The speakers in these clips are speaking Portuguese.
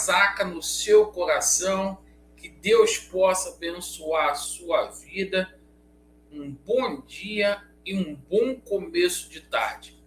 casaca no seu coração, que Deus possa abençoar a sua vida. Um bom dia e um bom começo de tarde.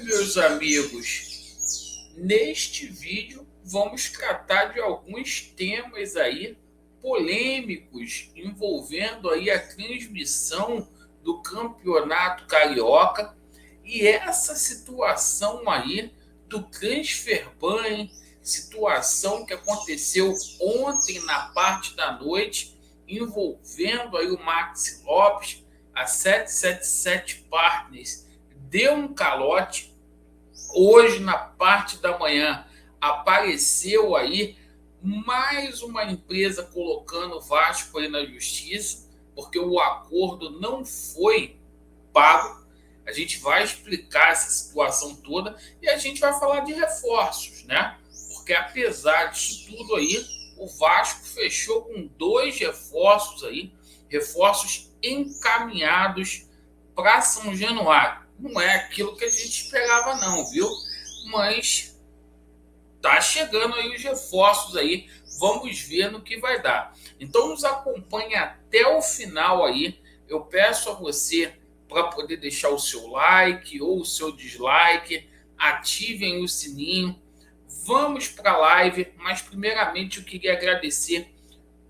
Meus amigos, neste vídeo vamos tratar de alguns temas aí polêmicos envolvendo aí a transmissão do Campeonato Carioca e essa situação aí do transfer ban, situação que aconteceu ontem na parte da noite, envolvendo aí o Maxi Lopes. A 777 Partners deu um calote. Hoje, na parte da manhã, apareceu aí mais uma empresa colocando o Vasco aí na justiça, porque o acordo não foi pago. A gente vai explicar essa situação toda e a gente vai falar de reforços, né? Porque apesar disso tudo aí, o Vasco fechou com 2 reforços aí, reforços encaminhados para São Januário. Não é aquilo que a gente esperava não, viu? Mas tá chegando aí os reforços aí, vamos ver no que vai dar. Então nos acompanhe até o final aí. Eu peço a você para poder deixar o seu like ou o seu dislike, ativem o sininho. Vamos para a live, mas primeiramente eu queria agradecer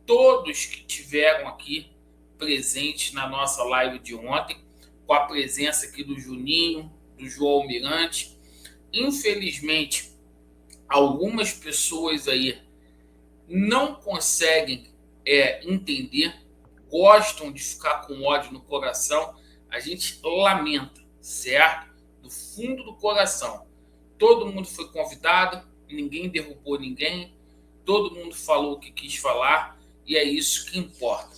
todos que tiveram aqui presentes na nossa live de ontem, com a presença aqui do Juninho, do João Almirante. Infelizmente, algumas pessoas aí não conseguem entender, gostam de ficar com ódio no coração. A gente lamenta, certo? Do fundo do coração. Todo mundo foi convidado, ninguém derrubou ninguém, todo mundo falou o que quis falar e é isso que importa.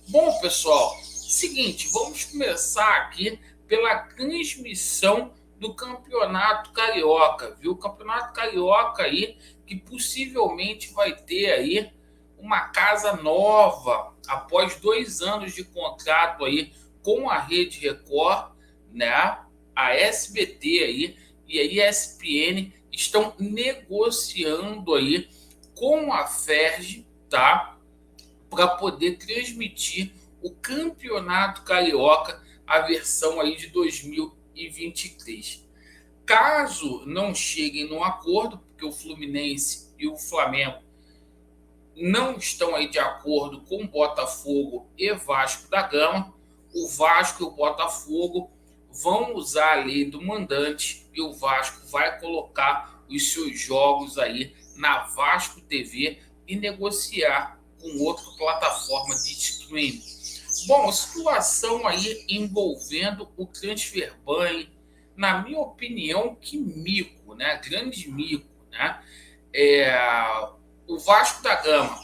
Bom, pessoal, seguinte, vamos começar aqui pela transmissão do Campeonato Carioca, viu? O Campeonato Carioca aí, que possivelmente vai ter aí uma casa nova após 2 anos de contrato aí com a Rede Record, né? A SBT aí e a ESPN estão negociando aí com a Ferg, tá? Para poder transmitir o Campeonato Carioca, a versão aí de 2023. Caso não cheguem num acordo, porque o Fluminense e o Flamengo não estão aí de acordo com Botafogo e Vasco da Gama, o Vasco e o Botafogo vão usar a lei do mandante e o Vasco vai colocar os seus jogos aí na Vasco TV e negociar com outra plataforma de streaming. Bom, situação aí envolvendo o transfer ban, na minha opinião, que mico, né? Grande mico, né? O Vasco da Gama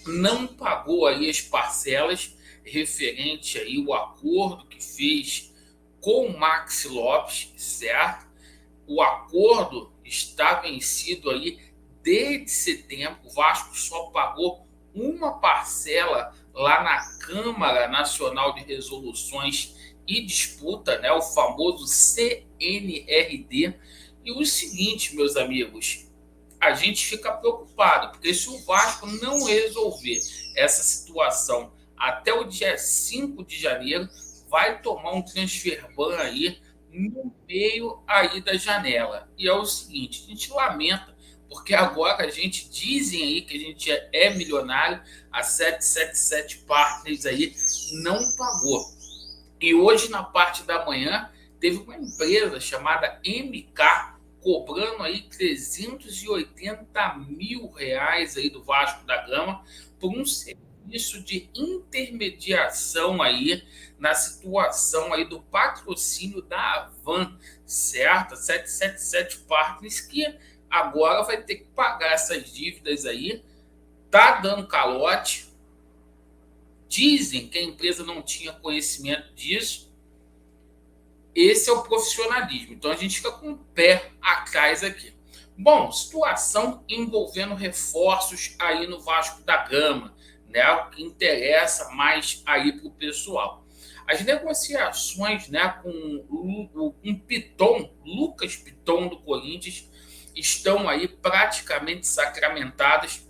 não pagou aí as parcelas referente aí o acordo que fez com o Maxi Lopes, certo? O acordo está vencido aí desde setembro. O Vasco só pagou uma parcela lá na Câmara Nacional de Resoluções e Disputa, né? O famoso CNRD. E o seguinte, meus amigos, a gente fica preocupado, porque se o Vasco não resolver essa situação até o dia 5 de janeiro, vai tomar um transfer ban aí no meio aí da janela. E é o seguinte, a gente lamenta, porque agora a gente dizem aí que a gente é milionário, a 777 Partners aí não pagou. E hoje, na parte da manhã, teve uma empresa chamada MK cobrando aí 380 mil reais aí do Vasco da Gama por um serviço de intermediação aí na situação aí do patrocínio da Avan, certo? 777 Partners que agora vai ter que pagar essas dívidas aí, tá dando calote. Dizem que a empresa não tinha conhecimento disso. Esse é o profissionalismo. Então a gente fica com o pé atrás aqui. Bom, situação envolvendo reforços aí no Vasco da Gama, né? O que interessa mais aí para o pessoal. As negociações, né, com Piton, Lucas Piton do Corinthians, estão aí praticamente sacramentadas.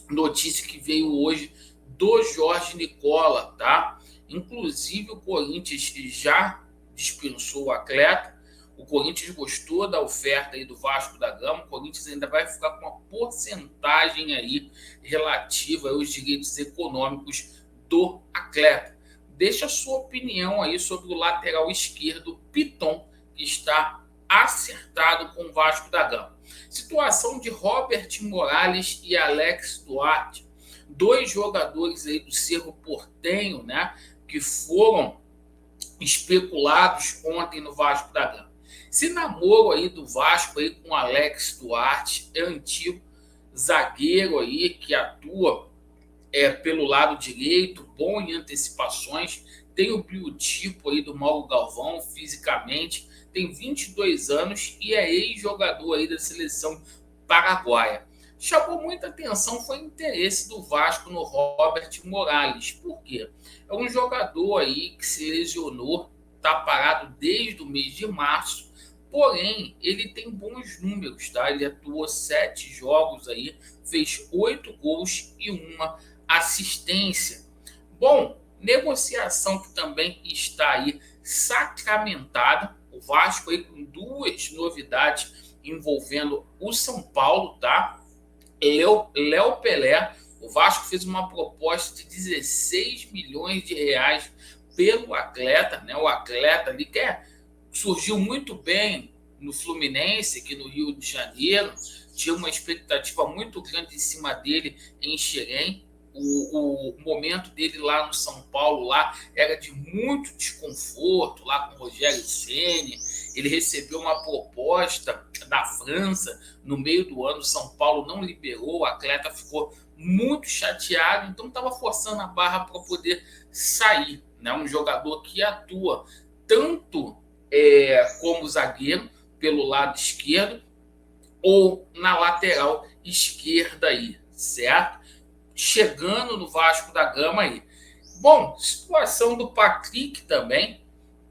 Notícia que veio hoje do Jorge Nicola, tá? Inclusive o Corinthians já dispensou o atleta. O Corinthians gostou da oferta aí do Vasco da Gama. O Corinthians ainda vai ficar com uma porcentagem aí relativa aos direitos econômicos do atleta. Deixa a sua opinião aí sobre o lateral esquerdo Piton, que está acertado com o Vasco da Gama. Situação de Robert Morales e Alex Duarte, dois jogadores aí do Cerro Porteño, né, que foram especulados ontem no Vasco da Gama. Esse namoro aí do Vasco aí com Alex Duarte, é antigo zagueiro aí que atua pelo lado direito, bom em antecipações, tem o biotipo aí do Mauro Galvão fisicamente, tem 22 anos e é ex-jogador aí da seleção paraguaia. Chamou muita atenção foi o interesse do Vasco no Robert Morales. Por quê? É um jogador aí que se lesionou, está parado desde o mês de março, porém ele tem bons números, tá? Ele atuou 7 jogos aí, fez 8 gols e 1 assistência. Bom, negociação que também está aí sacramentada. O Vasco aí com 2 novidades envolvendo o São Paulo, tá? Léo Pelé. O Vasco fez uma proposta de 16 milhões de reais pelo atleta, né? O atleta ali que surgiu muito bem no Fluminense, aqui no Rio de Janeiro. Tinha uma expectativa muito grande em cima dele em Xerém. O momento dele lá no São Paulo lá era de muito desconforto lá com o Rogério Ceni. Ele recebeu uma proposta da França no meio do ano, São Paulo não liberou, o atleta ficou muito chateado, então estava forçando a barra para poder sair, né? Um jogador que atua tanto como zagueiro pelo lado esquerdo ou na lateral esquerda aí, certo? Chegando no Vasco da Gama aí. Bom, situação do Patrick também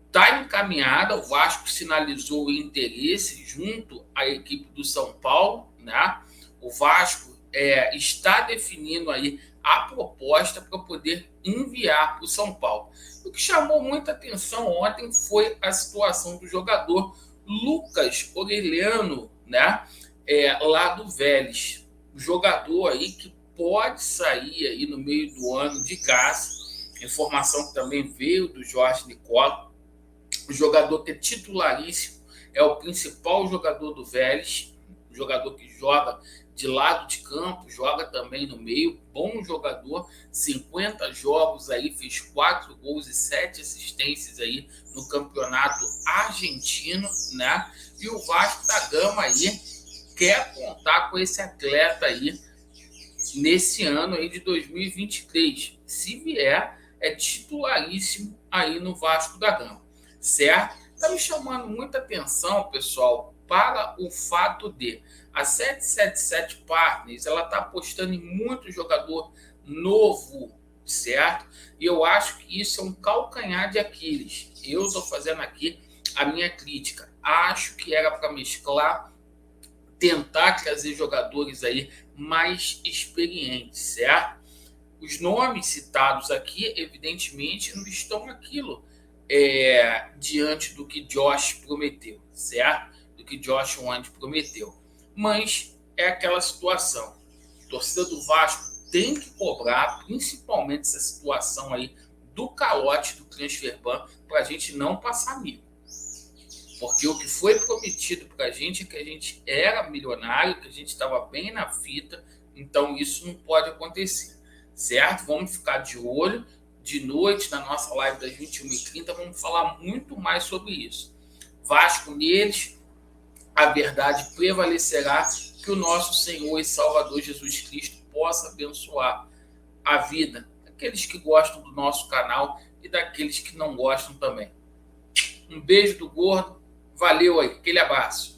está encaminhada. O Vasco sinalizou o interesse junto à equipe do São Paulo, né? O Vasco está definindo aí a proposta para poder enviar para o São Paulo. O que chamou muita atenção ontem foi a situação do jogador Lucas Orelhano, né? Lá do Vélez. O jogador aí que pode sair aí no meio do ano de graça. Informação que também veio do Jorge Nicola. O jogador que é titularíssimo, é o principal jogador do Vélez, o jogador que joga de lado de campo, joga também no meio, bom jogador, 50 jogos aí, fez 4 gols e 7 assistências aí no campeonato argentino, né? E o Vasco da Gama aí quer contar com esse atleta aí nesse ano aí de 2023. Se vier, é titularíssimo aí no Vasco da Gama, certo? Está me chamando muita atenção, pessoal, para o fato de a 777 Partners, ela está apostando em muito jogador novo, certo? E eu acho que isso é um calcanhar de Aquiles. Eu estou fazendo aqui a minha crítica. Acho que era para mesclar, tentar trazer jogadores aí mais experientes, certo? Os nomes citados aqui, evidentemente, não estão aquilo diante do que Josh prometeu, certo? Do que Josh Wand prometeu. Mas é aquela situação. A torcida do Vasco tem que cobrar, principalmente essa situação aí do calote do Transferban, para a gente não passar mico. Porque o que foi prometido para a gente é que a gente era milionário, que a gente estava bem na fita, então isso não pode acontecer, certo? Vamos ficar de olho. De noite, na nossa live das 21h30, vamos falar muito mais sobre isso. Vasco neles, a verdade prevalecerá, que o nosso Senhor e Salvador Jesus Cristo possa abençoar a vida daqueles que gostam do nosso canal e daqueles que não gostam também. Um beijo do gordo, valeu aí, aquele abraço.